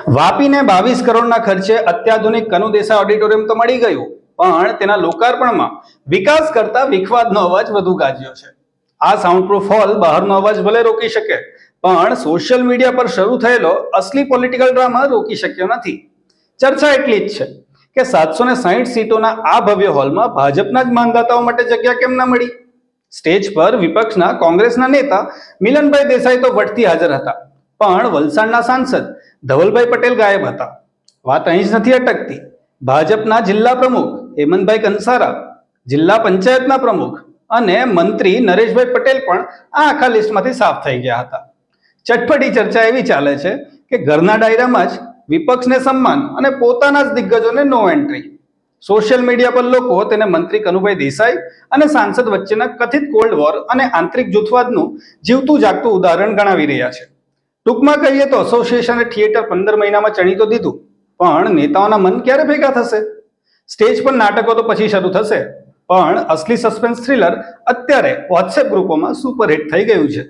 વાપીને 22 કરોડના ખર્ચે અત્યાધુનિક કનુ દેસાઈ ઓડિટોરિયમ તો મળી ગયું, પણ તેના લોકાર્પણમાં વિકાસ કરતા વિખવાદનો અવાજ વધુ ગાજ્યો છે. આ સાઉન્ડપ્રૂફ હોલ બહારનો અવાજ ભલે રોકી શકે, પણ સોશિયલ મીડિયા પર શરૂ થયેલો અસલી પોલિટિકલ ડ્રામા રોકી શક્યો નથી. ચર્ચા એટલી જ છે કે 760 સીટોના આ ભવ્ય હોલમાં ભાજપના જ માંગતાઓ માટે જગ્યા કેમ ન મળી. સ્ટેજ પર વિપક્ષના કોંગ્રેસના નેતા મિલનભાઈ દેસાઈ તો વટથી હાજર હતા, પણ વલસાડના સાંસદ ધવલભાઈ પટેલ ગાયબ હતા. વાત અહીં જ નથી અટકતી. ભાજપના જિલ્લા પ્રમુખ હેમંતભાઈ કંસારા, જિલ્લા પંચાયતના પ્રમુખ અને મંત્રી નરેશભાઈ પટેલ પણ આ આખા લિસ્ટમાંથી સાફ થઈ ગયા હતા. ચટપટી ચર્ચા એવી ચાલે છે કે ઘરના ડાયરામાં જ વિપક્ષને સન્માન અને પોતાના જ દિગ્ગજોને નો એન્ટ્રી. સોશિયલ મીડિયા પર લોકો તેને મંત્રી કનુભાઈ દેસાઈ અને સાંસદ વચ્ચેના કથિત કોલ્ડ વોર અને આંતરિક જૂથવાદનું જીવતું જાગતું ઉદાહરણ ગણાવી રહ્યા છે. ટૂંકમાં કહીએ તો એસોસિએશને થિયેટર 15 મહિનામાં ચણી તો દીધું, પણ નેતાઓના મન ક્યારે ભેગા થશે? સ્ટેજ પર નાટકો તો પછી શરૂ થશે, પણ અસલી સસ્પેન્સ થ્રિલર અત્યારે વોટ્સએપ ગ્રુપોમાં સુપરહિટ થઈ ગયું છે.